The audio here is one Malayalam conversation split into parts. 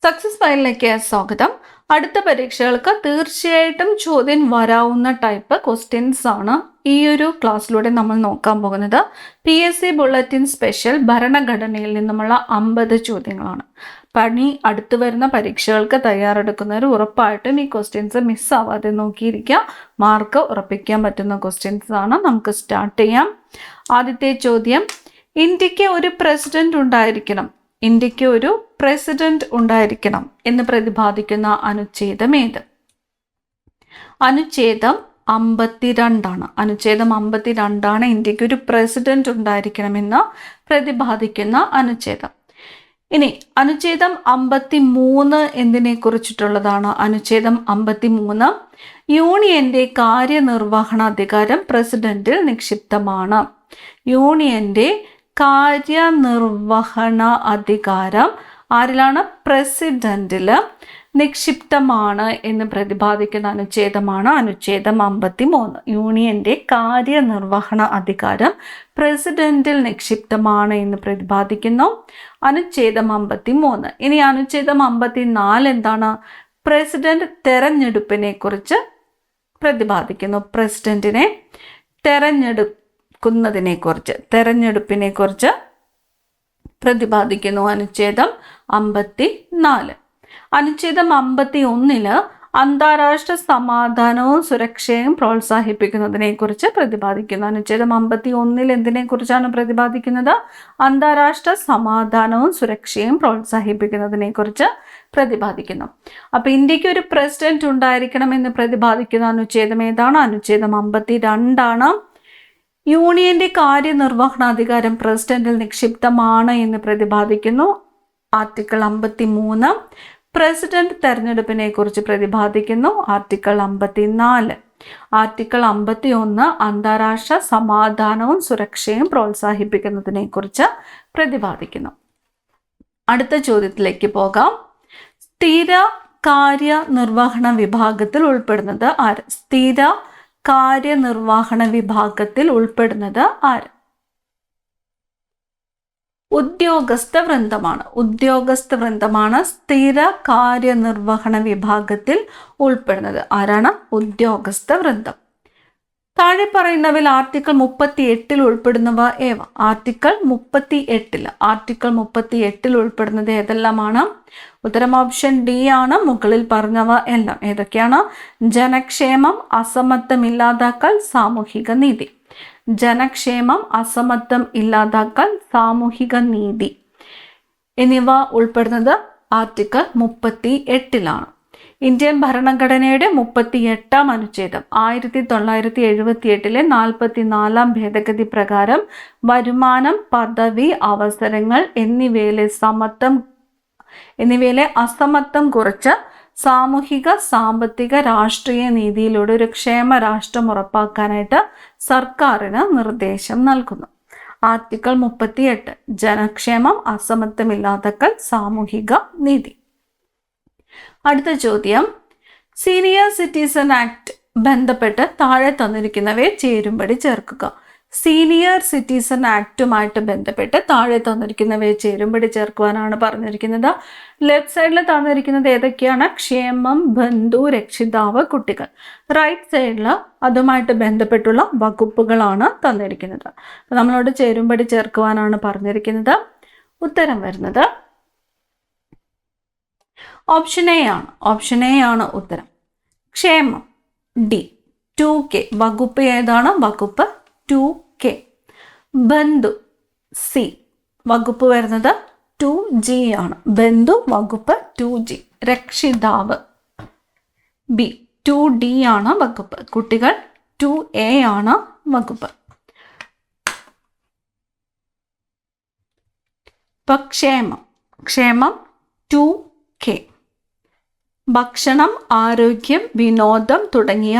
സക്സസ് ഫയലിലേക്ക് സ്വാഗതം. അടുത്ത പരീക്ഷകൾക്ക് തീർച്ചയായിട്ടും ചോദ്യം വരാവുന്ന ടൈപ്പ് ക്വസ്റ്റ്യൻസ് ആണ് ഈ ഒരു ക്ലാസ്സിലൂടെ നമ്മൾ നോക്കാൻ പോകുന്നത്. PSC ബുള്ളറ്റിൻ സ്പെഷ്യൽ ഭരണഘടനയിൽ നിന്നുമുള്ള 50 ചോദ്യങ്ങളാണ്. പണി അടുത്തു വരുന്ന പരീക്ഷകൾക്ക് തയ്യാറെടുക്കുന്നവർ ഉറപ്പായിട്ടും ഈ ക്വസ്റ്റ്യൻസ് മിസ്സാവാതെ നോക്കിയിരിക്കുക. മാർക്ക് ഉറപ്പിക്കാൻ പറ്റുന്ന ക്വസ്റ്റ്യൻസ് ആണ്. നമുക്ക് സ്റ്റാർട്ട് ചെയ്യാം. ആദ്യത്തെ ചോദ്യം, ഇന്ത്യക്ക് ഒരു പ്രസിഡന്റ് ഉണ്ടായിരിക്കണം എന്ന് പ്രതിപാദിക്കുന്ന അനുച്ഛേദം ഏത്? അനുച്ഛേദം 52 അനുച്ഛേദം 52 ഇന്ത്യക്ക് ഒരു പ്രസിഡന്റ് ഉണ്ടായിരിക്കണമെന്ന് പ്രതിപാദിക്കുന്ന അനുച്ഛേദം. ഇനി അനുച്ഛേദം 53 എന്തിനെ കുറിച്ചിട്ടുള്ളതാണ്? അനുച്ഛേദം 53 യൂണിയന്റെ കാര്യനിർവഹണാധികാരം പ്രസിഡന്റിൽ നിക്ഷിപ്തമാണ്. യൂണിയന്റെ കാര്യനിർവഹണ അധികാരം ആരിലാണ്? പ്രസിഡന്റിൽ നിക്ഷിപ്തമാണ് എന്ന് പ്രതിപാദിക്കുന്ന അനുച്ഛേദമാണ് അനുച്ഛേദം 53. യൂണിയന്റെ കാര്യനിർവഹണ അധികാരം പ്രസിഡന്റിൽ നിക്ഷിപ്തമാണ് എന്ന് പ്രതിപാദിക്കുന്നു അനുച്ഛേദം 53. ഇനി അനുച്ഛേദം 54 എന്താണ്? പ്രസിഡന്റ് തെരഞ്ഞെടുപ്പിനെ കുറിച്ച് പ്രതിപാദിക്കുന്നു. പ്രസിഡന്റിനെ തെരഞ്ഞെടുപ്പിനെ കുറിച്ച് പ്രതിപാദിക്കുന്നു അനുച്ഛേദം 54. അനുച്ഛേദം 51 അന്താരാഷ്ട്ര സമാധാനവും സുരക്ഷയും പ്രോത്സാഹിപ്പിക്കുന്നതിനെ കുറിച്ച് പ്രതിപാദിക്കുന്നു. അനുച്ഛേദം 51 എന്തിനെ കുറിച്ചാണ് പ്രതിപാദിക്കുന്നത്? അന്താരാഷ്ട്ര സമാധാനവും സുരക്ഷയും പ്രോത്സാഹിപ്പിക്കുന്നതിനെ കുറിച്ച് പ്രതിപാദിക്കുന്നു. അപ്പൊ ഇന്ത്യക്ക് ഒരു പ്രസിഡന്റ് ഉണ്ടായിരിക്കണം എന്ന് പ്രതിപാദിക്കുന്ന അനുച്ഛേദം ഏതാണ്? അനുച്ഛേദം 52. യൂണിയന്റെ കാര്യനിർവഹണാധികാരം പ്രസിഡന്റിൽ നിക്ഷിപ്തമാണ് എന്ന് പ്രതിപാദിക്കുന്നു ആർട്ടിക്കിൾ 53. പ്രസിഡന്റ് തെരഞ്ഞെടുപ്പിനെ കുറിച്ച് പ്രതിപാദിക്കുന്നു ആർട്ടിക്കിൾ 54. ആർട്ടിക്കിൾ 51 അന്താരാഷ്ട്ര സമാധാനവും സുരക്ഷയും പ്രോത്സാഹിപ്പിക്കുന്നതിനെ കുറിച്ച് പ്രതിപാദിക്കുന്നു. അടുത്ത ചോദ്യത്തിലേക്ക് പോകാം. സ്ഥിര കാര്യനിർവഹണ വിഭാഗത്തിൽ ഉൾപ്പെടുന്നത് ആര്? സ്ഥിര കാര്യനിർവഹണ വിഭാഗത്തിൽ ഉൾപ്പെടുന്നത് ആര്? ഉദ്യോഗസ്ഥ വൃന്ദമാണ് സ്ഥിര കാര്യനിർവഹണ വിഭാഗത്തിൽ ഉൾപ്പെടുന്നത്. ആരാണ്? ഉദ്യോഗസ്ഥ വൃന്ദം. താഴെ പറയുന്നവയിൽ ആർട്ടിക്കിൾ 38 ഉൾപ്പെടുന്നവ ഏവ? ആർട്ടിക്കിൾ 38 ഉൾപ്പെടുന്നത് ഏതെല്ലാമാണ്? ഉത്തരം ഓപ്ഷൻ ഡി ആണ്. മുകളിൽ പറഞ്ഞവ എല്ലാം ഏതൊക്കെയാണ്? ജനക്ഷേമം, അസമത്വം ഇല്ലാതാക്കൽ, സാമൂഹിക നീതി. ജനക്ഷേമം, അസമത്വം ഇല്ലാതാക്കൽ, സാമൂഹിക നീതി എന്നിവ ഉൾപ്പെടുന്നത് ആർട്ടിക്കിൾ 38 ഇന്ത്യൻ ഭരണഘടനയുടെ 38 അനുച്ഛേദം 1978 44 ഭേദഗതി പ്രകാരം വരുമാനം, പദവി, അവസരങ്ങൾ എന്നിവയിലെ അസമത്വം കുറച്ച് സാമൂഹിക, സാമ്പത്തിക, രാഷ്ട്രീയ നീതിയിലൂടെ ഒരു ക്ഷേമ രാഷ്ട്രം ഉറപ്പാക്കാനായിട്ട് സർക്കാരിന് നിർദ്ദേശം നൽകുന്നു. ആർട്ടിക്കിൾ 38 ജനക്ഷേമം, അസമത്വം ഇല്ലാതാക്കൽ, സാമൂഹിക നീതി. അടുത്ത ചോദ്യം, സീനിയർ സിറ്റിസൺ ആക്ട് ബന്ധപ്പെട്ട് താഴെ തന്നിരിക്കുന്നവയെ ചേരുംപടി ചേർക്കുക. സീനിയർ സിറ്റിസൺ ആക്ടുമായിട്ട് ബന്ധപ്പെട്ട് താഴെ തന്നിരിക്കുന്നവയെ ചേരുംപടി ചേർക്കുവാനാണ് പറഞ്ഞിരിക്കുന്നത്. ലെഫ്റ്റ് സൈഡിൽ തന്നിരിക്കുന്നത് ഏതൊക്കെയാണ്? ക്ഷേമം, ബന്ധു, രക്ഷിതാവ്, കുട്ടികൾ. റൈറ്റ് സൈഡിൽ അതുമായിട്ട് ബന്ധപ്പെട്ടുള്ള വകുപ്പുകളാണ് തന്നിരിക്കുന്നത്. നമ്മളോട് ചേരുംപടി ചേർക്കുവാനാണ് പറഞ്ഞിരിക്കുന്നത്. ഉത്തരം വരുന്നത് ഓപ്ഷൻ എ ആണ് ഉത്തരം. ക്ഷേമം ഡി. 2K വകുപ്പ് ഏതാണ്? വകുപ്പ് 2K. ബന്ധു സി. വകുപ്പ് വരുന്നത് 2G ആണ്. ബന്ധു വകുപ്പ് 2G. രക്ഷിതാവ് ബി. 2D ആണ് വകുപ്പ്. കുട്ടികൾ 2A ആണ് വകുപ്പ്. ഇപ്പൊ ക്ഷേമം 2K. ഭക്ഷണം, ആരോഗ്യം, വിനോദം തുടങ്ങിയ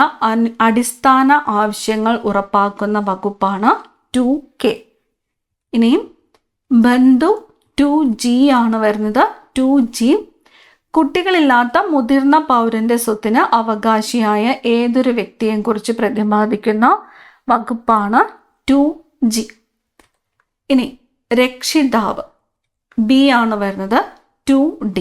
അടിസ്ഥാന ആവശ്യങ്ങൾ ഉറപ്പാക്കുന്ന വകുപ്പാണ് 2K. ഇനിയും ബന്ധു 2G ആണ് വരുന്നത്. 2G കുട്ടികളില്ലാത്ത മുതിർന്ന പൗരന്റെ സ്വത്തിന് അവകാശിയായ ഏതൊരു വ്യക്തിയെയും കുറിച്ച് പ്രതിപാദിക്കുന്ന വകുപ്പാണ് 2G. ഇനി രക്ഷിതാവ് ബി ആണ് വരുന്നത്. 2D.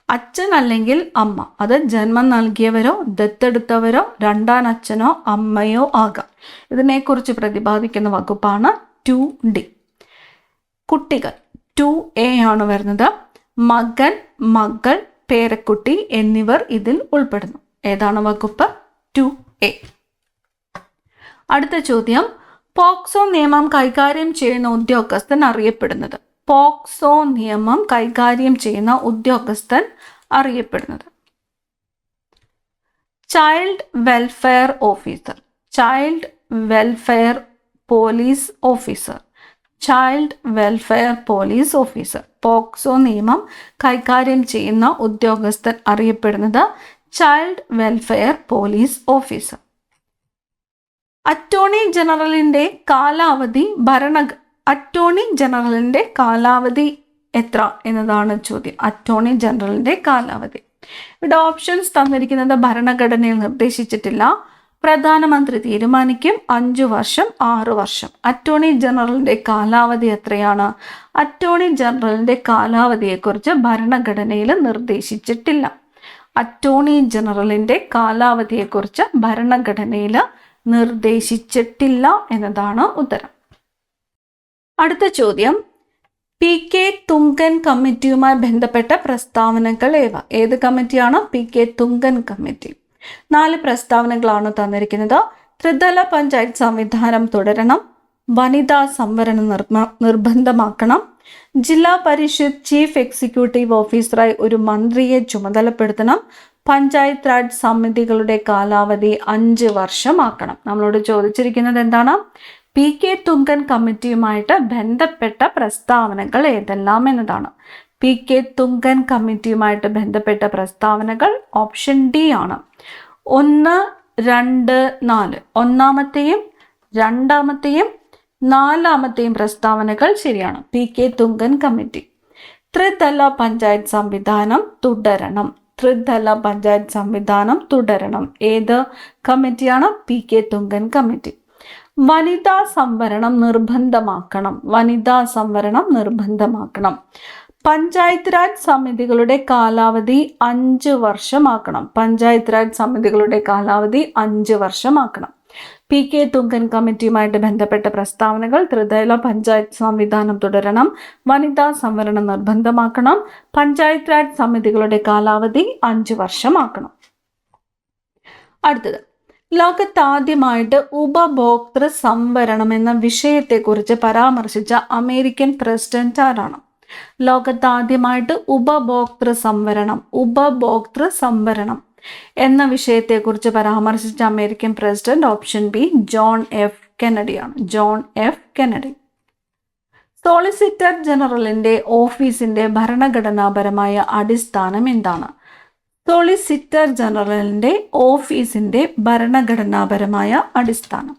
അച്ഛൻ അല്ലെങ്കിൽ അമ്മ, അത് ജന്മം നൽകിയവരോ ദത്തെടുത്തവരോ രണ്ടാം അച്ഛനോ അമ്മയോ ആകാം. ഇതിനെക്കുറിച്ച് പ്രതിപാദിക്കുന്ന വകുപ്പാണ് 2D. കുട്ടികൾ 2A ആണ് വരുന്നത്. മകൻ, മകൾ, പേരക്കുട്ടി എന്നിവർ ഇതിൽ ഉൾപ്പെടുന്നു. ഏതാണ് വകുപ്പ്? 2A. അടുത്ത ചോദ്യം, പോക്സോ നിയമം കൈകാര്യം ചെയ്യുന്ന ഉദ്യോഗസ്ഥൻ അറിയപ്പെടുന്നത്. പോക്സോ നിയമം കൈകാര്യം ചെയ്യുന്ന ഉദ്യോഗസ്ഥൻ അറിയപ്പെടുന്നത് child welfare officer, child welfare police officer, child welfare police officer. POCSO നിയമം കൈകാര്യം ചെയ്യുന്ന ഉദ്യോഗസ്ഥൻ അറിയപ്പെടുന്നത് child welfare police officer. Attorney ജനറലിന്റെ കാലാവധി അറ്റോർണി ജനറലിന്റെ കാലാവധി എത്ര എന്നതാണ് ചോദ്യം. അറ്റോർണി ജനറലിന്റെ കാലാവധി. ഇവിടെ ഓപ്ഷൻസ് തന്നിരിക്കുന്നത് ഭരണഘടനയിൽ നിർദ്ദേശിച്ചിട്ടില്ല. പ്രധാനമന്ത്രി തീരുമാനിക്കും. 5 വർഷം, 6 വർഷം. അറ്റോർണി ജനറലിന്റെ കാലാവധി എത്രയാണ്? അറ്റോർണി ജനറലിന്റെ കാലാവധിയെക്കുറിച്ച് ഭരണഘടനയിൽ നിർദ്ദേശിച്ചിട്ടില്ല. അറ്റോർണി ജനറലിന്റെ കാലാവധിയെക്കുറിച്ച് ഭരണഘടനയിൽ നിർദ്ദേശിച്ചിട്ടില്ല എന്നതാണ് ഉത്തരം. അടുത്ത ചോദ്യം, PK തുങ്കൻ കമ്മിറ്റിയുമായി ബന്ധപ്പെട്ട പ്രസ്താവനകൾ ഏവ? ഏത് കമ്മിറ്റിയാണ്? PK Thungon committee. 4 പ്രസ്താവനകളാണ് തന്നിരിക്കുന്നത്. ത്രിതല പഞ്ചായത്ത് സംവിധാനം തുടരണം, വനിതാ സംവരണം നിർബന്ധമാക്കണം, ജില്ലാ പരിഷത്ത് ചീഫ് എക്സിക്യൂട്ടീവ് ഓഫീസറായി ഒരു മന്ത്രിയെ ചുമതലപ്പെടുത്തണം, പഞ്ചായത്ത് രാജ് സമിതികളുടെ കാലാവധി 5 വർഷമാക്കണം. നമ്മളോട് ചോദിച്ചിരിക്കുന്നത് എന്താണ്? PK തുങ്കൻ കമ്മിറ്റിയുമായിട്ട് ബന്ധപ്പെട്ട പ്രസ്താവനകൾ ഏതെല്ലാം എന്നതാണ്. PK തുങ്കൻ കമ്മിറ്റിയുമായിട്ട് ബന്ധപ്പെട്ട പ്രസ്താവനകൾ ഓപ്ഷൻ D ആണ്. 1, 2, 4. ഒന്നാമത്തെയും രണ്ടാമത്തെയും നാലാമത്തെയും പ്രസ്താവനകൾ ശരിയാണ്. PK Thungon committee. ത്രിതല പഞ്ചായത്ത് സംവിധാനം തുടരണം. ത്രിതല പഞ്ചായത്ത് സംവിധാനം തുടരണം. ഏത് കമ്മിറ്റിയാണ്? PK Thungon committee. വനിതാ സംവരണം നിർബന്ധമാക്കണം. വനിതാ സംവരണം നിർബന്ധമാക്കണം. പഞ്ചായത്ത് രാജ് സമിതികളുടെ കാലാവധി 5 വർഷമാക്കണം. പഞ്ചായത്ത് രാജ് സമിതികളുടെ കാലാവധി 5 വർഷമാക്കണം. PK തുങ്കൻ കമ്മിറ്റിയുമായിട്ട് ബന്ധപ്പെട്ട പ്രസ്താവനകൾ: ത്രിതല പഞ്ചായത്ത് സംവിധാനം തുടരണം, വനിതാ സംവരണം നിർബന്ധമാക്കണം, പഞ്ചായത്ത് രാജ് സമിതികളുടെ കാലാവധി 5 വർഷമാക്കണം. അടുത്തത്, ലോകത്താദ്യമായിട്ട് ഉപഭോക്തൃ സംവരണം എന്ന വിഷയത്തെക്കുറിച്ച് പരാമർശിച്ച അമേരിക്കൻ പ്രസിഡന്റ് ആരാണ്? ലോകത്താദ്യമായിട്ട് ഉപഭോക്തൃ സംവരണം എന്ന വിഷയത്തെക്കുറിച്ച് പരാമർശിച്ച American president option B John F കെന്നഡിയാണ്. John F Kennedy. സോളിസിറ്റർ ജനറലിന്റെ ഓഫീസിന്റെ ഭരണഘടനാപരമായ അടിസ്ഥാനം എന്താണ്? സോളിസിറ്റർ ജനറലിന്റെ ഓഫീസിന്റെ ഭരണഘടനാപരമായ അടിസ്ഥാനം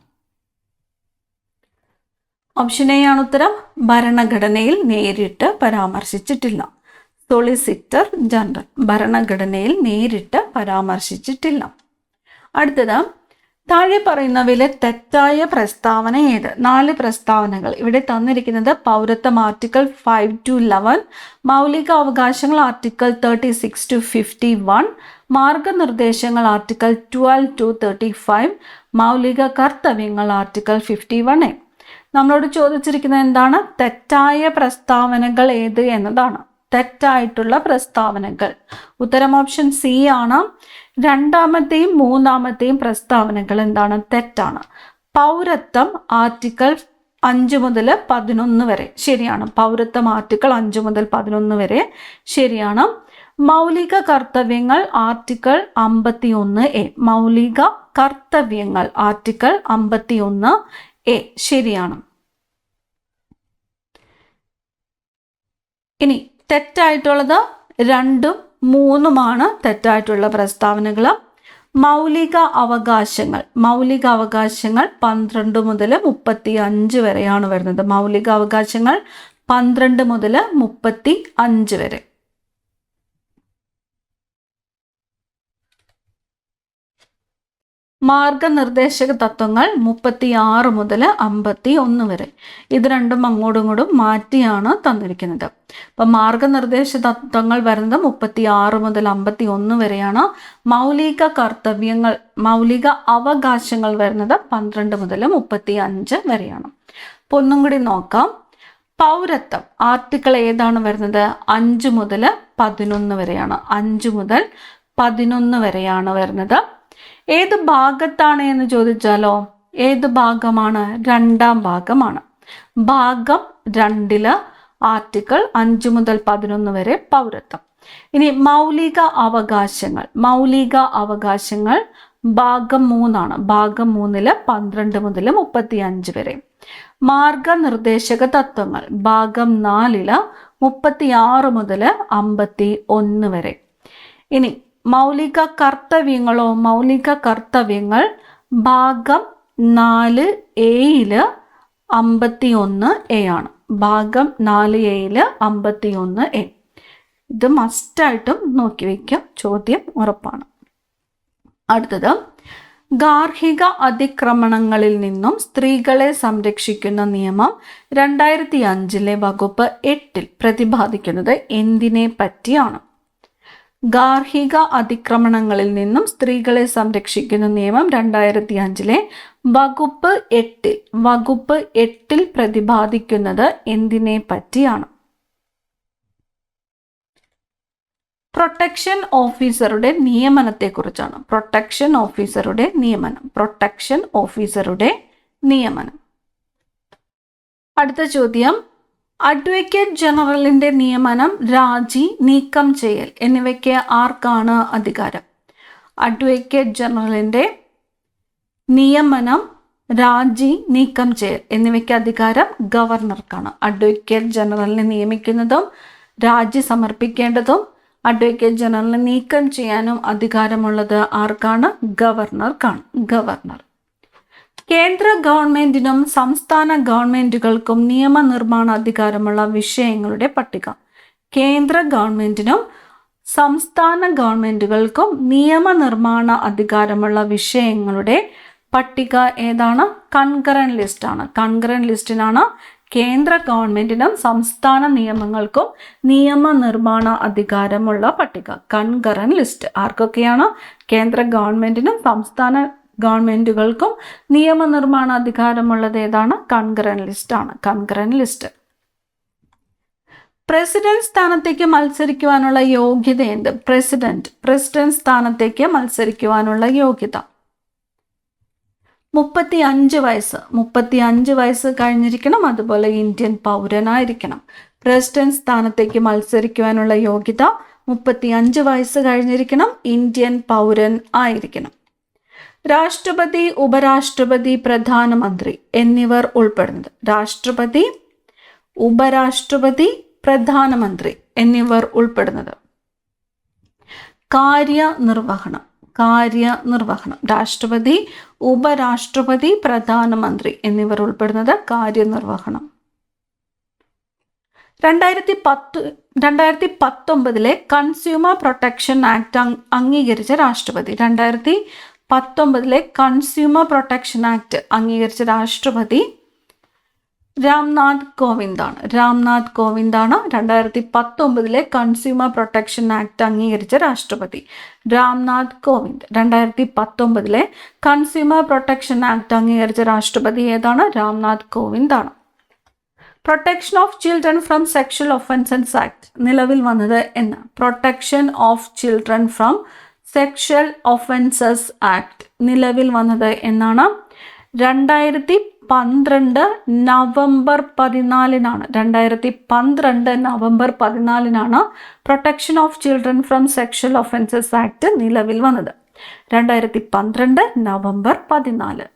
ഓപ്ഷൻ എ ആണ് ഉത്തരം. ഭരണഘടനയിൽ നേരിട്ട് പരാമർശിച്ചിട്ടില്ല. സോളിസിറ്റർ ജനറൽ ഭരണഘടനയിൽ നേരിട്ട് പരാമർശിച്ചിട്ടില്ല. അടുത്തത്, താഴെ പറയുന്നവയിലെ തെറ്റായ പ്രസ്താവന ഏത്? 4 പ്രസ്താവനകൾ ഇവിടെ തന്നിരിക്കുന്നത്. പൗരത്വം ആർട്ടിക്കിൾ 5 to 11, മൗലിക അവകാശങ്ങൾ ആർട്ടിക്കിൾ 36 to 51, മാർഗനിർദ്ദേശങ്ങൾ ആർട്ടിക്കിൾ 12 to 35, മൗലിക കർത്തവ്യങ്ങൾ ആർട്ടിക്കിൾ 51A. നമ്മളോട് ചോദിച്ചിരിക്കുന്നത് എന്താണ്? തെറ്റായ പ്രസ്താവനകൾ ഏത് എന്നതാണ്. തെറ്റായിട്ടുള്ള പ്രസ്താവനകൾ ഉത്തരം ഓപ്ഷൻ സി ആണ്. രണ്ടാമത്തെയും മൂന്നാമത്തെയും പ്രസ്താവനകൾ എന്താണ്? തെറ്റാണ്. പൗരത്വം ആർട്ടിക്കിൾ 5 മുതൽ 11 വരെ ശരിയാണ്. പൗരത്വം ആർട്ടിക്കിൾ 5 മുതൽ 11 വരെ ശരിയാണ്. മൗലിക കർത്തവ്യങ്ങൾ ആർട്ടിക്കിൾ 51A. മൗലിക കർത്തവ്യങ്ങൾ ആർട്ടിക്കിൾ 51A ശരിയാണ്. ഇനി തെറ്റായിട്ടുള്ളത് 2ഉം 3ഉമാണ് തെറ്റായിട്ടുള്ള പ്രസ്താവനകൾ. മൗലിക അവകാശങ്ങൾ 12 മുതൽ 35 വരെയാണ് വരുന്നത്. മൗലിക അവകാശങ്ങൾ 12 മുതൽ 35 വരെ. മാർഗനിർദ്ദേശക തത്വങ്ങൾ 36 മുതൽ 51 വരെ. ഇത് രണ്ടും അങ്ങോട്ടും ഇങ്ങോട്ടും മാറ്റിയാണ് തന്നിരിക്കുന്നത്. അപ്പം മാർഗനിർദ്ദേശ തത്വങ്ങൾ വരുന്നത് 36 മുതൽ 51 വരെയാണ്. മൗലിക അവകാശങ്ങൾ വരുന്നത് 12 മുതൽ 35 വരെയാണ്. അപ്പോൾ ഒന്നും കൂടി നോക്കാം. പൗരത്വം ആർട്ടിക്കിൾ ഏതാണ് വരുന്നത്? 5 മുതൽ 11 വരെയാണ്. 5 മുതൽ 11 വരെയാണ് വരുന്നത്. ഏത് ഭാഗത്താണ് എന്ന് ചോദിച്ചാലോ, ഏത് ഭാഗമാണ്? 2-ാം ഭാഗമാണ്. ഭാഗം 2 ആർട്ടിക്കിൾ 5 മുതൽ 11 വരെ പൗരത്വം. ഇനി മൗലിക അവകാശങ്ങൾ ഭാഗം 3 ഭാഗം 3 12 മുതൽ 35 വരെ. മാർഗനിർദ്ദേശക തത്വങ്ങൾ ഭാഗം 4 36 മുതൽ 51 വരെ. ഇനി മൗലിക കർത്തവ്യങ്ങൾ ഭാഗം 4A 51A ആണ്. ഭാഗം 4A 51A. ഇത് മസ്റ്റായിട്ടും നോക്കി വയ്ക്കാം, ചോദ്യം ഉറപ്പാണ്. അടുത്തത്, ഗാർഹിക അതിക്രമണങ്ങളിൽ നിന്നും സ്ത്രീകളെ സംരക്ഷിക്കുന്ന നിയമം 2005 വകുപ്പ് 8 പ്രതിപാദിക്കുന്നത് എന്തിനെ പറ്റിയാണ്? ഗാർഹിക അതിക്രമണങ്ങളിൽ നിന്നും സ്ത്രീകളെ സംരക്ഷിക്കുന്ന നിയമം 2005 വകുപ്പ് 8 പ്രതിപാദിക്കുന്നത് എന്തിനെ പറ്റിയാണ്? പ്രൊട്ടക്ഷൻ ഓഫീസറുടെ നിയമനത്തെക്കുറിച്ചാണ്. പ്രൊട്ടക്ഷൻ ഓഫീസറുടെ നിയമനം. അടുത്ത ചോദ്യം, അഡ്വക്കേറ്റ് ജനറലിന്റെ നിയമനം, രാജി, നീക്കം ചെയ്യൽ എന്നിവയ്ക്ക് ആർക്കാണ് അധികാരം? അഡ്വക്കേറ്റ് ജനറലിന്റെ നിയമനം, രാജി, നീക്കം ചെയ്യൽ എന്നിവയ്ക്ക് അധികാരം ഗവർണർക്കാണ്. അഡ്വക്കേറ്റ് ജനറലിനെ നിയമിക്കുന്നതും രാജി സമർപ്പിക്കേണ്ടതും അഡ്വക്കേറ്റ് ജനറലിനെ നീക്കം ചെയ്യാനും അധികാരമുള്ളത് ആർക്കാണ്? ഗവർണർക്കാണ്. കേന്ദ്ര ഗവൺമെന്റിനും സംസ്ഥാന ഗവൺമെന്റുകൾക്കും നിയമനിർമ്മാണ അധികാരമുള്ള വിഷയങ്ങളുടെ പട്ടിക. കേന്ദ്ര ഗവൺമെന്റിനും സംസ്ഥാന ഗവൺമെന്റുകൾക്കും നിയമനിർമ്മാണ അധികാരമുള്ള വിഷയങ്ങളുടെ പട്ടിക ഏതാണ്? കൺകറന്റ് ലിസ്റ്റ് ആണ്. കൺകറന്റ് ലിസ്റ്റിനാണ് കേന്ദ്ര ഗവൺമെന്റിനും സംസ്ഥാന നിയമങ്ങൾക്കും നിയമനിർമ്മാണ അധികാരമുള്ള പട്ടിക. കൺകറന്റ് ലിസ്റ്റ് ആർക്കൊക്കെയാണ്? കേന്ദ്ര ഗവൺമെന്റിനും സംസ്ഥാന ഗവൺമെന്റുകൾക്കും നിയമനിർമ്മാണ അധികാരമുള്ളത് ഏതാണ്? കൺകറന്റ് ലിസ്റ്റ് ആണ്. Concurrent list. പ്രസിഡന്റ് സ്ഥാനത്തേക്ക് മത്സരിക്കുവാനുള്ള യോഗ്യത എന്ത്? പ്രസിഡന്റ് സ്ഥാനത്തേക്ക് മത്സരിക്കുവാനുള്ള യോഗ്യത 35 വയസ്സ് കഴിഞ്ഞിരിക്കണം. അതുപോലെ ഇന്ത്യൻ പൗരനായിരിക്കണം. പ്രസിഡന്റ് സ്ഥാനത്തേക്ക് മത്സരിക്കുവാനുള്ള യോഗ്യത 35 വയസ്സ് കഴിഞ്ഞിരിക്കണം. ഇന്ത്യൻ പൗരൻ ആയിരിക്കണം. രാഷ്ട്രപതി, ഉപരാഷ്ട്രപതി, പ്രധാനമന്ത്രി എന്നിവർ ഉൾപ്പെടുന്നത്. രാഷ്ട്രപതി, ഉപരാഷ്ട്രപതി, പ്രധാനമന്ത്രി എന്നിവർ ഉൾപ്പെടുന്നത്. കാര്യനിർവഹണം. രാഷ്ട്രപതി, ഉപരാഷ്ട്രപതി, പ്രധാനമന്ത്രി എന്നിവർ ഉൾപ്പെടുന്നത് കാര്യനിർവഹണം. 2019 കൺസ്യൂമർ പ്രൊട്ടക്ഷൻ ആക്ട് അംഗീകരിച്ച രാഷ്ട്രപതി. 2019 കൺസ്യൂമർ പ്രൊട്ടക്ഷൻ ആക്ട് അംഗീകരിച്ച രാഷ്ട്രപതി രാംനാഥ് കോവിന്ദാണ്. 2019 കൺസ്യൂമർ പ്രൊട്ടക്ഷൻ ആക്ട് അംഗീകരിച്ച രാഷ്ട്രപതി Ramnath Kovind. 2019 consumer protection act അംഗീകരിച്ച രാഷ്ട്രപതി ഏതാണ്? രാംനാഥ് കോവിന്ദാണ്. Protection of children from sexual offences act നിലവിൽ വന്നത് എന്ന്? Protection of children from sexual offences act നിലവിൽ വന്നത് എന്നാണ്? 2012 November 14 2012 November 14 protection of children from sexual offences act നിലവിൽ വന്നത്. 2012 നവംബർ 14.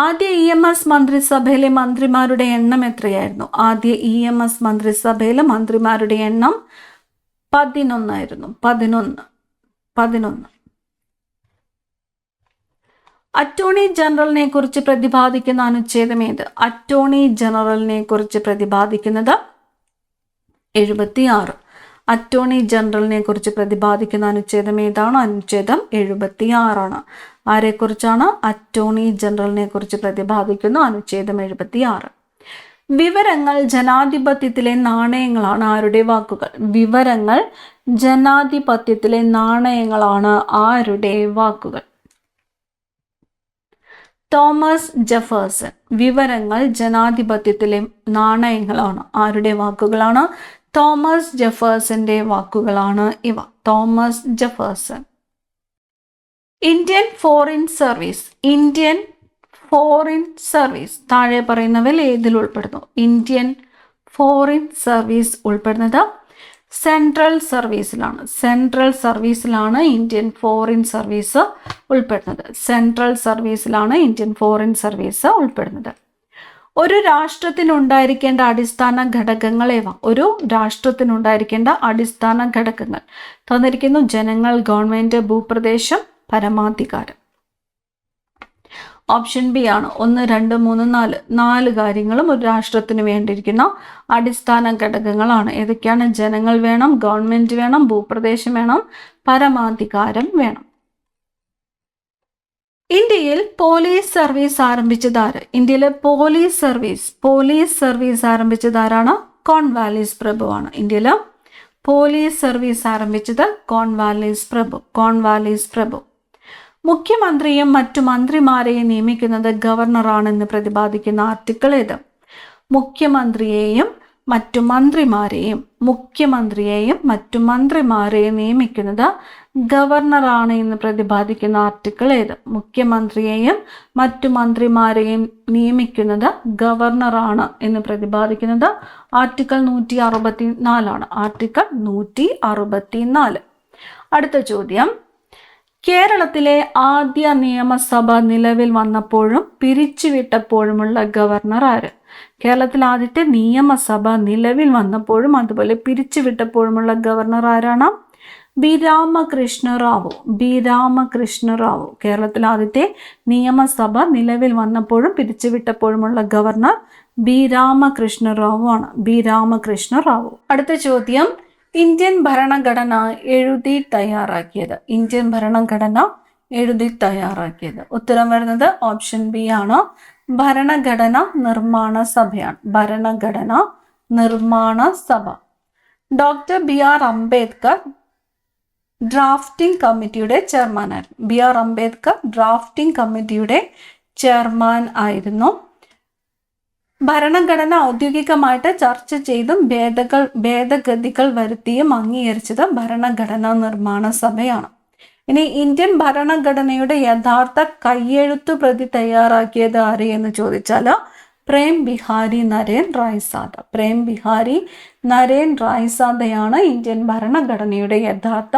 ആദ്യ EMS മന്ത്രിസഭയിലെ മന്ത്രിമാരുടെ എണ്ണം എത്രയായിരുന്നു? ആദ്യ EMS മന്ത്രിസഭയിലെ മന്ത്രിമാരുടെ എണ്ണം 11 ആയിരുന്നു. 11. അറ്റോർണി ജനറലിനെ കുറിച്ച് പ്രതിപാദിക്കുന്ന അനുച്ഛേദം ഏത്? അറ്റോർണി ജനറലിനെ കുറിച്ച് പ്രതിപാദിക്കുന്നത് 76. അറ്റോർണി ജനറലിനെ കുറിച്ച് പ്രതിപാദിക്കുന്ന അനുച്ഛേദം ഏതാണ്? അനുച്ഛേദം 76 ആരെക്കുറിച്ചാണ്? അറ്റോർണി ജനറലിനെ കുറിച്ച് പ്രതിപാദിക്കുന്ന അനുച്ഛേദം 76. വിവരങ്ങൾ ജനാധിപത്യത്തിലെ നാണയങ്ങളാണ് ആരുടെ വാക്കുകൾ? വിവരങ്ങൾ ജനാധിപത്യത്തിലെ നാണയങ്ങളാണ് ആരുടെ വാക്കുകൾ? Thomas Jefferson. വിവരങ്ങൾ ജനാധിപത്യത്തിലെ നാണയങ്ങളാണ് ആരുടെ വാക്കുകളാണ്? തോമസ് ജെഫേഴ്സന്റെ വാക്കുകളാണ് ഇവ. Thomas Jefferson. Indian foreign service. Indian foreign service താഴെ പറയുന്നവയിൽ ഏതിൽ ഉൾപ്പെടുന്നു? ഇന്ത്യൻ ഫോറിൻ സർവീസ് ഉൾപ്പെടുന്നത് സെൻട്രൽ സർവീസിലാണ്. സെൻട്രൽ സർവീസിലാണ് ഇന്ത്യൻ ഫോറിൻ സർവീസ് ഉൾപ്പെടുന്നത്. സെൻട്രൽ സർവീസിലാണ് ഇന്ത്യൻ ഫോറിൻ സർവീസ് ഉൾപ്പെടുന്നത്. ഒരു രാഷ്ട്രത്തിനുണ്ടായിരിക്കേണ്ട അടിസ്ഥാന ഘടകങ്ങൾ ഏവ? ഒരു രാഷ്ട്രത്തിനുണ്ടായിരിക്കേണ്ട അടിസ്ഥാന ഘടകങ്ങൾ തന്നിരിക്കുന്നു. ജനങ്ങൾ, ഗവൺമെന്റ്, ഭൂപ്രദേശം, പരമാധികാരം. ഓപ്ഷൻ ബി ആണ് 1, 2, 3, 4 4 കാര്യങ്ങളും ഒരു രാഷ്ട്രത്തിന് വേണ്ടിയിരിക്കുന്ന അടിസ്ഥാന ഘടകങ്ങളാണ്. ഏതൊക്കെയാണ്? ജനങ്ങൾ വേണം, ഗവൺമെന്റ് വേണം, ഭൂപ്രദേശം വേണം, പരമാധികാരം വേണം. ഇന്ത്യയിൽ പോലീസ് സർവീസ് ആരംഭിച്ചതാര്? ഇന്ത്യയിലെ പോലീസ് സർവീസ് ആരംഭിച്ചതാരാണ്? കോൺവാലിസ് പ്രഭുവാണ്. ഇന്ത്യയിൽ പോലീസ് സർവീസ് ആരംഭിച്ചത് കോൺവാലിസ് പ്രഭു. മുഖ്യമന്ത്രിയും മറ്റു മന്ത്രിമാരെയും നിയമിക്കുന്നത് ഗവർണറാണെന്ന് പ്രതിപാദിക്കുന്ന ആർട്ടിക്കിൾ ഏത്? മുഖ്യമന്ത്രിയെയും മറ്റു മന്ത്രിമാരെയും നിയമിക്കുന്നത് ഗവർണറാണ് എന്ന് പ്രതിപാദിക്കുന്ന ആർട്ടിക്കിൾ ഏത്? മുഖ്യമന്ത്രിയെയും മറ്റു മന്ത്രിമാരെയും നിയമിക്കുന്നത് ഗവർണറാണ് എന്ന് പ്രതിപാദിക്കുന്നത് ആർട്ടിക്കിൾ 164 ആർട്ടിക്കിൾ 164. അടുത്ത ചോദ്യം, കേരളത്തിലെ ആദ്യ നിയമസഭ നിലവിൽ വന്നപ്പോഴും പിരിച്ചുവിട്ടപ്പോഴുമുള്ള ഗവർണർ ആര്? കേരളത്തിൽ ആദ്യത്തെ നിയമസഭ നിലവിൽ വന്നപ്പോഴും അതുപോലെ പിരിച്ചുവിട്ടപ്പോഴുമുള്ള ഗവർണർ ആരാണ്? ബി രാമകൃഷ്ണ റാവു. കേരളത്തിൽ ആദ്യത്തെ നിയമസഭ നിലവിൽ വന്നപ്പോഴും പിരിച്ചുവിട്ടപ്പോഴുമുള്ള ഗവർണർ ബി രാമകൃഷ്ണ റാവു ആണ്. അടുത്ത ചോദ്യം, ഇന്ത്യൻ ഭരണഘടന എഴുതി തയ്യാറാക്കിയത്. ഉത്തരം വരുന്നത് ഓപ്ഷൻ ബി ആണ്. ഭരണഘടന നിർമ്മാണ സഭ. Doctor B R Ambedkar drafting കമ്മിറ്റിയുടെ ചെയർമാൻ ആയിരുന്നു. ഭരണഘടന ഔദ്യോഗികമായിട്ട് ചർച്ച ചെയ്തും ഭേദഗതികൾ വരുത്തിയും അംഗീകരിച്ചത് ഭരണഘടനാ നിർമ്മാണ സഭയാണ്. ഇനി ഇന്ത്യൻ ഭരണഘടനയുടെ യഥാർത്ഥ കയ്യെഴുത്തു പ്രതി തയ്യാറാക്കിയത് ആര് എന്ന് ചോദിച്ചാൽ പ്രേം ബിഹാരി നരേൻ റായ്സാദയാണ് ഇന്ത്യൻ ഭരണഘടനയുടെ യഥാർത്ഥ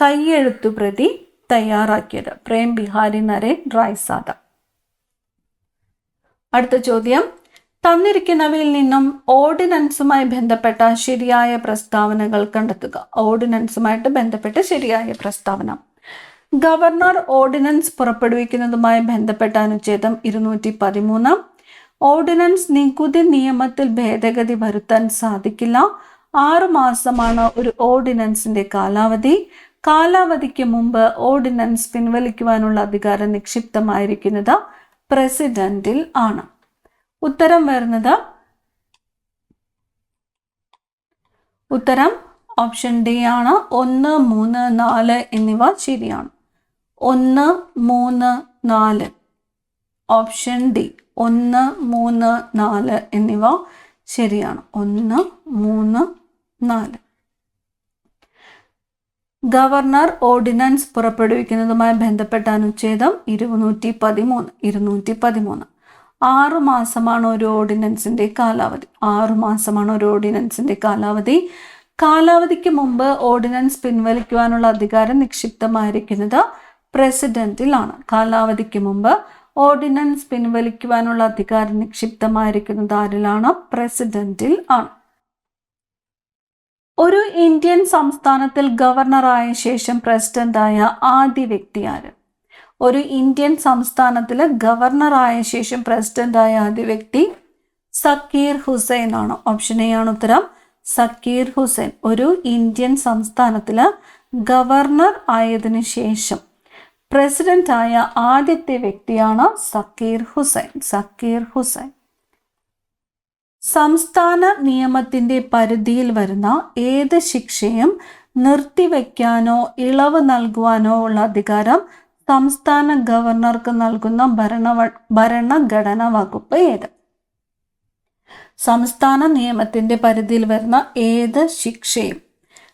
കയ്യെഴുത്തു പ്രതി തയ്യാറാക്കിയത്. പ്രേം ബിഹാരി നരേൻ റായ്സാദ. അടുത്ത ചോദ്യം, തന്നിരിക്കുന്നവയിൽ നിന്നും ഓർഡിനൻസുമായി ബന്ധപ്പെട്ട ശരിയായ പ്രസ്താവനകൾ കണ്ടെത്തുക. ഓർഡിനൻസുമായിട്ട് ബന്ധപ്പെട്ട് ശരിയായ പ്രസ്താവന. ഗവർണർ ഓർഡിനൻസ് പുറപ്പെടുവിക്കുന്നതുമായി ബന്ധപ്പെട്ട അനുച്ഛേദം 213. ഓർഡിനൻസ് നികുതി നിയമത്തിൽ ഭേദഗതി വരുത്താൻ സാധിക്കില്ല. 6 മാസമാണ് ഒരു ഓർഡിനൻസിന്റെ കാലാവധിക്ക് മുമ്പ് ഓർഡിനൻസ് പിൻവലിക്കുവാനുള്ള അധികാരം നിക്ഷിപ്തമായിരിക്കുന്നത് പ്രസിഡന്റിൽ ആണ്. ഉത്തരം വരുന്നത് ഓപ്ഷൻ ഡി ആണ്. 1, 3, 4 എന്നിവ ശരിയാണ്. 1, 3, 4 ഓപ്ഷൻ ഡി 1, 3, 4 എന്നിവ ശരിയാണ്. 1, 3, 4. ഗവർണർ ഓർഡിനൻസ് പുറപ്പെടുവിക്കുന്നതുമായി ബന്ധപ്പെട്ട അനുച്ഛേദം 213. 6 മാസമാണ് ഒരു ഓർഡിനൻസിന്റെ കാലാവധി. കാലാവധിക്ക് മുമ്പ് ഓർഡിനൻസ് പിൻവലിക്കുവാനുള്ള അധികാരം നിക്ഷിപ്തമായിരിക്കുന്നത് പ്രസിഡന്റിലാണ്. കാലാവധിക്ക് മുമ്പ് ഓർഡിനൻസ് പിൻവലിക്കുവാനുള്ള അധികാരം നിക്ഷിപ്തമായിരിക്കുന്നത് ആരിലാണ്? പ്രസിഡന്റിൽ ആണ്. ഒരു ഇന്ത്യൻ സംസ്ഥാനത്തിൽ ഗവർണറായ ശേഷം പ്രസിഡന്റായ ആദ്യ വ്യക്തി ആര്? ഒരു ഇന്ത്യൻ സംസ്ഥാനത്തിൽ ഗവർണറായ ശേഷം പ്രസിഡന്റായ ആദ്യ വ്യക്തി സക്കീർ ഹുസൈൻ ആണ്. ഓപ്ഷൻ എ ആണ് ഉത്തരം. സക്കീർ ഹുസൈൻ ഒരു ഇന്ത്യൻ സംസ്ഥാനത്തില് ഗവർണർ ആയതിനു ശേഷം പ്രസിഡന്റ് ആയ ആദ്യത്തെ വ്യക്തിയാണ് സക്കീർ ഹുസൈൻ. സംസ്ഥാന നിയമത്തിന്റെ പരിധിയിൽ വരുന്ന ഏത് ശിക്ഷയും നിർത്തിവെക്കാനോ ഇളവ് നൽകുവാനോ ഉള്ള അധികാരം സംസ്ഥാന ഗവർണർക്ക് നൽകുന്ന ഭരണഘടനാ വകുപ്പ് ഏത്? സംസ്ഥാന നിയമത്തിന്റെ പരിധിയിൽ വരുന്ന ഏത് ശിക്ഷയും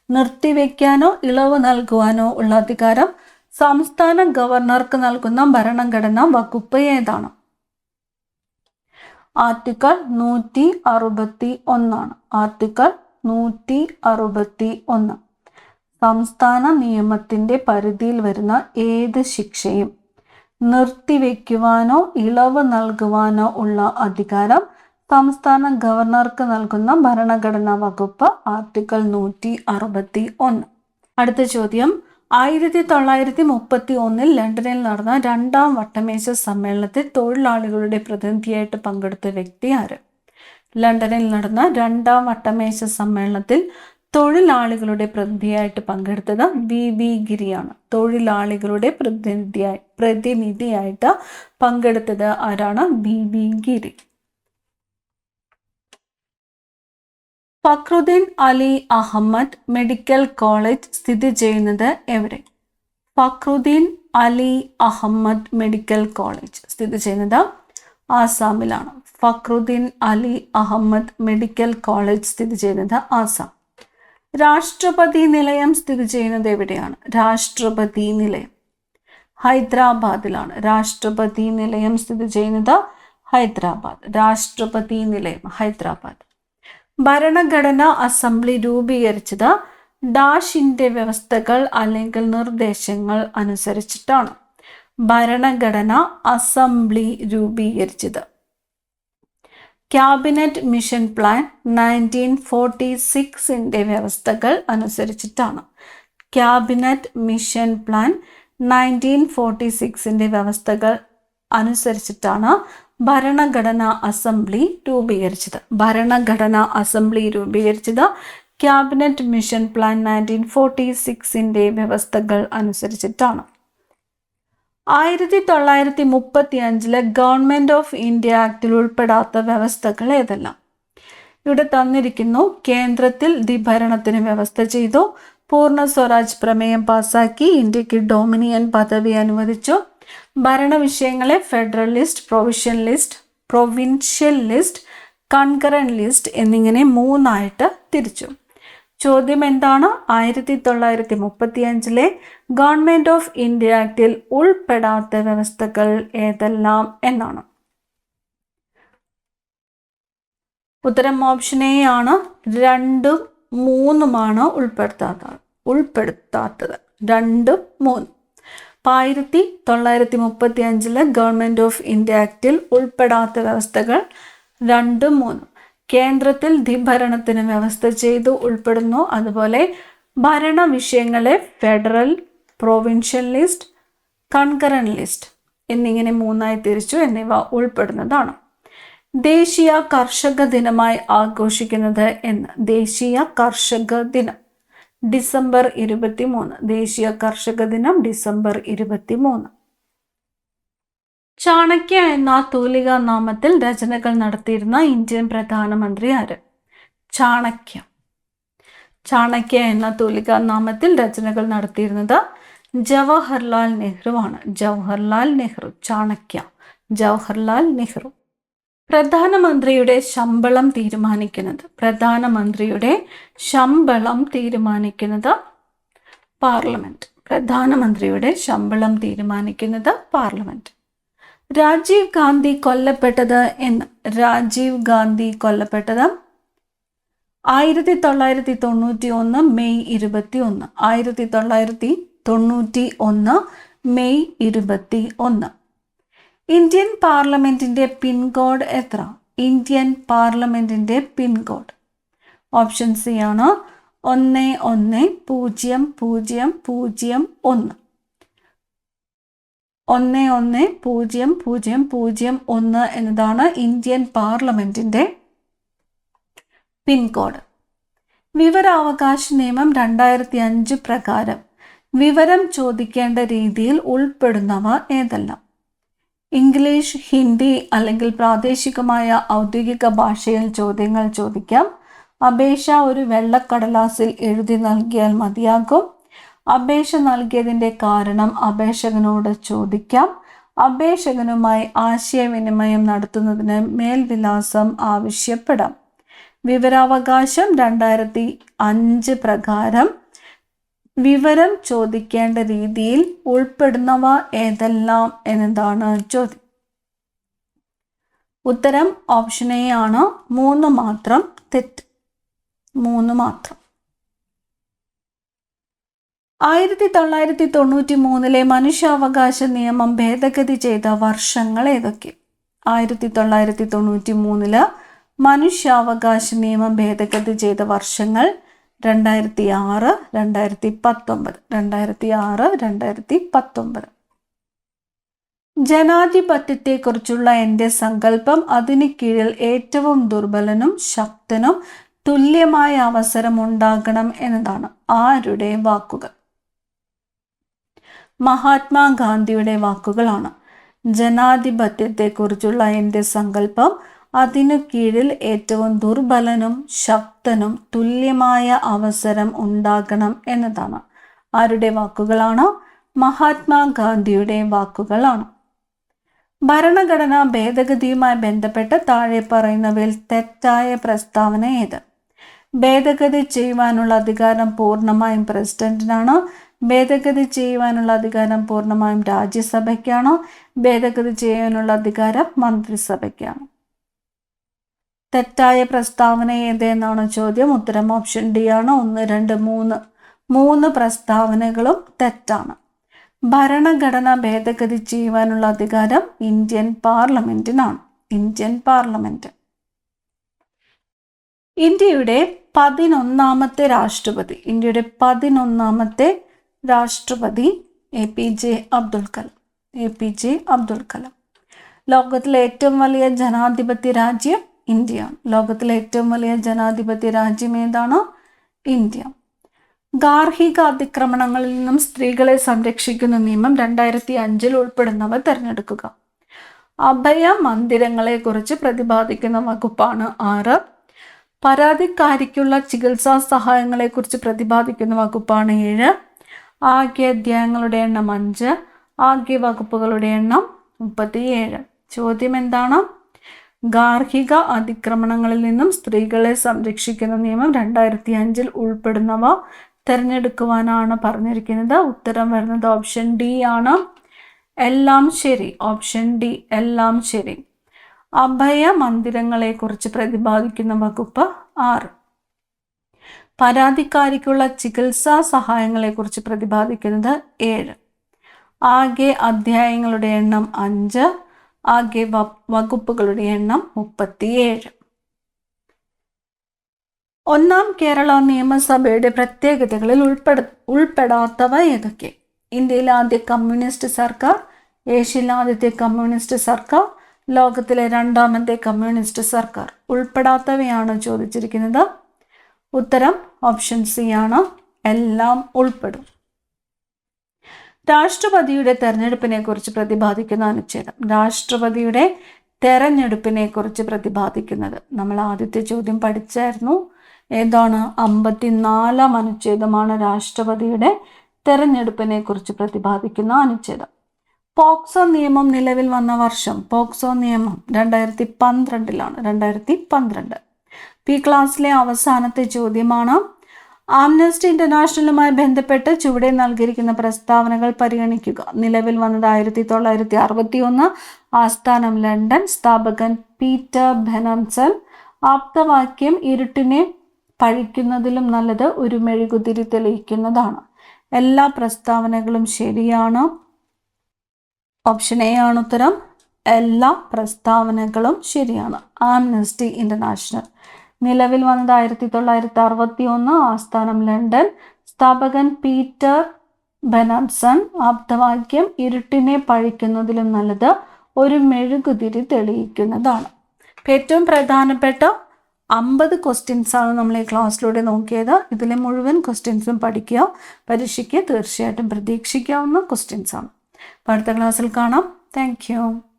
നിർത്തിവെക്കാനോ ഇളവ് നൽകുവാനോ ഉള്ള അധികാരം സംസ്ഥാന ഗവർണർക്ക് നൽകുന്ന ഭരണഘടനാ വകുപ്പ് ഏതാണ്? Article 161 article 161. സംസ്ഥാന നിയമത്തിന്റെ പരിധിയിൽ വരുന്ന ഏത് ശിക്ഷയും നിർത്തിവെക്കുവാനോ ഇളവ് നൽകുവാനോ ഉള്ള അധികാരം സംസ്ഥാന ഗവർണർക്ക് നൽകുന്ന ഭരണഘടനാ വകുപ്പ് ആർട്ടിക്കിൾ 161. അടുത്ത ചോദ്യം, 1931 ലണ്ടനിൽ നടന്ന 2ാം വട്ടമേശ സമ്മേളനത്തിൽ തൊഴിലാളികളുടെ പ്രതിനിധിയായിട്ട് പങ്കെടുത്ത വ്യക്തി ആര്? ലണ്ടനിൽ നടന്ന 2ാം വട്ടമേശ സമ്മേളനത്തിൽ തൊഴിലാളികളുടെ പ്രതിനിധിയായിട്ട് പങ്കെടുത്തത് വി ഗിരിയാണ്. തൊഴിലാളികളുടെ പ്രതിനിധിയായിട്ട് പങ്കെടുത്തത് ആരാണ്? വി ഗിരി. ഫക്രുദ്ദീൻ അലി അഹമ്മദ് മെഡിക്കൽ കോളേജ് സ്ഥിതി ചെയ്യുന്നത് എവിടെ? ഫക്രുദ്ദീൻ അലി അഹമ്മദ് മെഡിക്കൽ കോളേജ് സ്ഥിതി ചെയ്യുന്നത് ആസാമിലാണ്. ഫക്രുദ്ദീൻ അലി അഹമ്മദ് മെഡിക്കൽ കോളേജ് സ്ഥിതി ചെയ്യുന്നത് ആസാം. രാഷ്ട്രപതി നിലയം സ്ഥിതി ചെയ്യുന്നത് എവിടെയാണ്? രാഷ്ട്രപതി നിലയം ഹൈദരാബാദിലാണ്. രാഷ്ട്രപതി നിലയം സ്ഥിതി ചെയ്യുന്നത് ഹൈദരാബാദ്. രാഷ്ട്രപതി നിലയം ഹൈദരാബാദ്. ഭരണഘടനാ അസംബ്ലി രൂപീകരിച്ചത് ഡാഷിന്റെ വ്യവസ്ഥകൾ അല്ലെങ്കിൽ നിർദ്ദേശങ്ങൾ അനുസരിച്ചിട്ടാണ്. ഭരണഘടനാ അസംബ്ലി രൂപീകരിച്ചത് ക്യാബിനറ്റ് മിഷൻ പ്ലാൻ 1946 വ്യവസ്ഥകൾ അനുസരിച്ചിട്ടാണ്. ക്യാബിനറ്റ് മിഷൻ പ്ലാൻ 1946 വ്യവസ്ഥകൾ അനുസരിച്ചിട്ടാണ് ഭരണഘടനാ അസംബ്ലി രൂപീകരിച്ചത്. ഭരണഘടനാ അസംബ്ലി രൂപീകരിച്ചത് ക്യാബിനറ്റ് മിഷൻ പ്ലാൻ 1946 വ്യവസ്ഥകൾ അനുസരിച്ചിട്ടാണ്. 1935 ഗവൺമെന്റ് ഓഫ് ഇന്ത്യ ആക്ടിൽ ഉൾപ്പെടാത്ത വ്യവസ്ഥകൾ ഏതെല്ലാം? ഇവിടെ തന്നിരിക്കുന്നു. കേന്ദ്രത്തിൽ ദ്വിഭരണത്തിന് വ്യവസ്ഥ ചെയ്തു, പൂർണ്ണ സ്വരാജ് പ്രമേയം പാസാക്കി, ഇന്ത്യക്ക് ഡൊമിനിയൻ പദവി അനുവദിച്ചു, ഭരണവിഷയങ്ങളെ federal list, provincial list, concurrent list എന്നിങ്ങനെ 3ആയിട്ട് തിരിച്ചു. ചോദ്യം എന്താണ്? 1935 ഗവൺമെന്റ് ഓഫ് ഇന്ത്യ ആക്ടിൽ ഉൾപ്പെടാത്ത വ്യവസ്ഥകൾ ഏതെല്ലാം എന്നാണ്. ഉത്തരം ഓപ്ഷൻ എ ആണ്. 2ഉം 3ഉമാണ് ഉൾപ്പെടുത്താത്തത്. 2ഉം 3ഉം. 1935 ഗവൺമെന്റ് ഓഫ് ഇന്ത്യ ആക്ടിൽ ഉൾപ്പെടാത്ത വ്യവസ്ഥകൾ 2ഉം 3ഉം. കേന്ദ്രത്തിൽ ദ്വിഭരണത്തിന് വ്യവസ്ഥ ചെയ്തു ഉൾപ്പെടുന്നു. അതുപോലെ ഭരണവിഷയങ്ങളെ federal, provincial list, concurrent list എന്നിങ്ങനെ 3ആയി തിരിച്ചു എന്നിവ ഉൾപ്പെടുന്നതാണ്. ദേശീയ കർഷക ദിനമായി ആഘോഷിക്കുന്നത് എന്ന്? ദേശീയ കർഷക ദിനം ഡിസംബർ 23. ദേശീയ കർഷക ദിനം ഡിസംബർ 23. ചാണക്യ എന്ന തൂലികാ നാമത്തിൽ രചനകൾ നടത്തിയിരുന്ന ഇന്ത്യൻ പ്രധാനമന്ത്രി ആര്? ചാണക്യ എന്ന തൂലികാ നാമത്തിൽ രചനകൾ നടത്തിയിരുന്നത് ജവഹർലാൽ നെഹ്റു ആണ്. ജവഹർലാൽ നെഹ്റു. പ്രധാനമന്ത്രിയുടെ ശമ്പളം തീരുമാനിക്കുന്നത്? പ്രധാനമന്ത്രിയുടെ ശമ്പളം തീരുമാനിക്കുന്നത് പാർലമെന്റ്. പ്രധാനമന്ത്രിയുടെ ശമ്പളം തീരുമാനിക്കുന്നത് പാർലമെന്റ്. രാജീവ് ഗാന്ധി കൊല്ലപ്പെട്ടത് എന്ന്? രാജീവ് ഗാന്ധി കൊല്ലപ്പെട്ടത് 1991 മെയ് 21. 1991 മെയ് 21. ഇന്ത്യൻ പാർലമെന്റിന്റെ പിൻകോഡ് എത്ര? ഇന്ത്യൻ പാർലമെന്റിന്റെ പിൻകോഡ് ഓപ്ഷൻ സി ആണ് 110001. 110001 എന്നതാണ് ഇന്ത്യൻ പാർലമെന്റിന്റെ പിൻകോഡ്. വിവരാവകാശ നിയമം 2005 പ്രകാരം വിവരം ചോദിക്കേണ്ട രീതിയിൽ ഉൾപ്പെടുന്നവ ഏതെല്ലാം? ഇംഗ്ലീഷ്, ഹിന്ദി അല്ലെങ്കിൽ പ്രാദേശികമായ ഔദ്യോഗിക ഭാഷയിൽ ചോദ്യങ്ങൾ ചോദിക്കാം. അപേക്ഷ ഒരു വെള്ളക്കടലാസിൽ എഴുതി നൽകിയാൽ മതിയാകും. അപേക്ഷ നൽകിയതിൻ്റെ കാരണം അപേക്ഷകനോട് ചോദിക്കാം. അപേക്ഷകനുമായി ആശയവിനിമയം നടത്തുന്നതിന് മേൽവിലാസം ആവശ്യപ്പെടാം. വിവരാവകാശം 2005 പ്രകാരം വിവരം ചോദിക്കേണ്ട രീതിയിൽ ഉൾപ്പെടുന്നവ ഏതെല്ലാം എന്നതാണ് ചോദ്യം. ഉത്തരം ഓപ്ഷൻ എ ആണ്. 3 മാത്രം തെറ്റ്. 3 മാത്രം. 1993 മനുഷ്യാവകാശ നിയമം ഭേദഗതി ചെയ്ത വർഷങ്ങൾ ഏതൊക്കെ? 1993 മനുഷ്യാവകാശ നിയമം ഭേദഗതി ചെയ്ത വർഷങ്ങൾ 2006, 2019. 2006, 2019. ജനാധിപത്യത്തെക്കുറിച്ചുള്ള എൻ്റെ സങ്കല്പം അതിന് കീഴിൽ ഏറ്റവും ദുർബലനും ശക്തനും തുല്യമായ അവസരം ഉണ്ടാകണം എന്നതാണ്. ആരുടെ വാക്കുകൾ? മഹാത്മാഗാന്ധിയുടെ വാക്കുകളാണ്. ജനാധിപത്യത്തെക്കുറിച്ചുള്ള എൻ്റെ സങ്കല്പം അതിനു കീഴിൽ ഏറ്റവും ദുർബലനും ശക്തനും തുല്യമായ അവസരം ഉണ്ടാകണം എന്നതാണ്. ആരുടെ വാക്കുകളാണ്? മഹാത്മാഗാന്ധിയുടെ വാക്കുകളാണ്. ഭരണഘടനാ ഭേദഗതിയുമായി ബന്ധപ്പെട്ട് താഴെ പറയുന്നവയിൽ തെറ്റായ പ്രസ്താവന ഏത്? ഭേദഗതി ചെയ്യുവാനുള്ള അധികാരം പൂർണ്ണമായും പ്രസിഡന്റിനാണ്. ഭേദഗതി ചെയ്യുവാനുള്ള അധികാരം പൂർണ്ണമായും രാജ്യസഭയ്ക്കാണ്. ഭേദഗതി ചെയ്യാനുള്ള അധികാരം മന്ത്രിസഭയ്ക്കാണ്. തെറ്റായ പ്രസ്താവന ഏതെന്നാണ് ചോദ്യം. ഉത്തരം ഓപ്ഷൻ ഡി ആണ്. 1, 2, 3. 3 പ്രസ്താവനകളും തെറ്റാണ്. ഭരണഘടന ഭേദഗതി ചെയ്യുവാനുള്ള അധികാരം ഇന്ത്യൻ പാർലമെന്റിനാണ്. Indian parliament. ഇന്ത്യയുടെ 11ാമത്തെ രാഷ്ട്രപതി. ഇന്ത്യയുടെ 11ാമത്തെ രാഷ്ട്രപതി APJ അബ്ദുൽ കലാം. APJ അബ്ദുൽ കലാം. ലോകത്തിലെ ഏറ്റവും വലിയ ജനാധിപത്യ രാജ്യം ഇന്ത്യയാണ്. ലോകത്തിലെ ഏറ്റവും വലിയ ജനാധിപത്യ രാജ്യം ഏതാണ്? ഇന്ത്യ. ഗാർഹിക അതിക്രമണങ്ങളിൽ നിന്നും സ്ത്രീകളെ സംരക്ഷിക്കുന്ന നിയമം 2005 ഉൾപ്പെടുന്നവ തിരഞ്ഞെടുക്കുക. അഭയ മന്ദിരങ്ങളെ കുറിച്ച് പ്രതിപാദിക്കുന്ന വകുപ്പാണ് 6. പരാതിക്കാരിക്കുള്ള ചികിത്സാ സഹായങ്ങളെ കുറിച്ച് പ്രതിപാദിക്കുന്ന വകുപ്പാണ് 7. ആകെ അധ്യായങ്ങളുടെ എണ്ണം 5. ആകെ വകുപ്പുകളുടെ എണ്ണം 37. ചോദ്യം എന്താണ്? ഗാർഹിക അതിക്രമണങ്ങളിൽ നിന്നും സ്ത്രീകളെ സംരക്ഷിക്കുന്ന നിയമം 2005 ഉൾപ്പെടുന്നവ തിരഞ്ഞെടുക്കുവാനാണ് പറഞ്ഞിരിക്കുന്നത്. ഉത്തരം വരുന്നത് ഓപ്ഷൻ ഡി ആണ്. എല്ലാം ശരി. ഓപ്ഷൻ ഡി എല്ലാം ശരി. അഭയ മന്ദിരങ്ങളെ കുറിച്ച് പ്രതിപാദിക്കുന്ന വകുപ്പ് 6. പരാതിക്കാരിക്കുള്ള ചികിത്സാ സഹായങ്ങളെ കുറിച്ച് പ്രതിപാദിക്കുന്നത് 7. ആകെ അധ്യായങ്ങളുടെ എണ്ണം 5. ആകെ വകുപ്പുകളുടെ എണ്ണം 37. 1ാം കേരള നിയമസഭയുടെ പ്രത്യേകതകളിൽ ഉൾപ്പെടാത്തവ ഏതൊക്കെ? ഇന്ത്യയിലെ ആദ്യ കമ്മ്യൂണിസ്റ്റ് സർക്കാർ, ഏഷ്യയിലെ ആദ്യത്തെ കമ്മ്യൂണിസ്റ്റ് സർക്കാർ, ലോകത്തിലെ 2ാമത്തെ കമ്മ്യൂണിസ്റ്റ് സർക്കാർ. ഉൾപ്പെടാത്തവയാണ് ചോദിച്ചിരിക്കുന്നത്. ഉത്തരം ഓപ്ഷൻ സി ആണ്. എല്ലാം ഉൾപ്പെടും. രാഷ്ട്രപതിയുടെ തെരഞ്ഞെടുപ്പിനെ കുറിച്ച് പ്രതിപാദിക്കുന്ന അനുച്ഛേദം. രാഷ്ട്രപതിയുടെ തെരഞ്ഞെടുപ്പിനെ കുറിച്ച് പ്രതിപാദിക്കുന്നത് നമ്മൾ ആദ്യത്തെ ചോദ്യം പഠിച്ചായിരുന്നു. ഏതാണ്? 54ാം അനുച്ഛേദമാണ് രാഷ്ട്രപതിയുടെ തെരഞ്ഞെടുപ്പിനെ കുറിച്ച് പ്രതിപാദിക്കുന്ന അനുച്ഛേദം. പോക്സോ നിയമം നിലവിൽ വന്ന വർഷം. പോക്സോ നിയമം 2012 2012. പി ക്ലാസ്സിലെ അവസാനത്തെ ചോദ്യമാണ്. ആംനസ്റ്റി ഇന്റർനാഷണലുമായി ബന്ധപ്പെട്ട് ചുവടെ നൽകിയിരിക്കുന്ന പ്രസ്താവനകൾ പരിഗണിക്കുക. നിലവിൽ വന്നത് 1961. ആസ്ഥാനം ലണ്ടൻ. സ്ഥാപകൻ പീറ്റർ ബെനംസൺ. ആപ്തവാക്യം ഇരുട്ടിനെ പഴിക്കുന്നതിലും നല്ലത് ഒരു മെഴുകുതിരി തെളിയിക്കുന്നതാണ്. എല്ലാ പ്രസ്താവനകളും ശരിയാണ്. ഓപ്ഷൻ എ ആണ് ഉത്തരം. എല്ലാ പ്രസ്താവനകളും ശരിയാണ്. ആംനസ്റ്റി ഇന്റർനാഷണൽ നിലവിൽ വന്നത് 1961. ആസ്ഥാനം ലണ്ടൻ. സ്ഥാപകൻ പീറ്റർ ബെനംസൺ. ആപ്തവാക്യം ഇരുട്ടിനെ പഴിക്കുന്നതിലും നല്ലത് ഒരു മെഴുകുതിരി തെളിയിക്കുന്നതാണ്. ഏറ്റവും പ്രധാനപ്പെട്ട 50 ക്വസ്റ്റ്യൻസ് ആണ് നമ്മൾ ഈ ക്ലാസ്സിലൂടെ നോക്കിയത്. ഇതിലെ മുഴുവൻ ക്വസ്റ്റ്യൻസും പഠിക്കുക. പരീക്ഷയ്ക്ക് തീർച്ചയായിട്ടും പ്രതീക്ഷിക്കാവുന്ന ക്വസ്റ്റ്യൻസ് ആണ്. അപ്പോൾ അടുത്ത ക്ലാസ്സിൽ കാണാം. Thank you.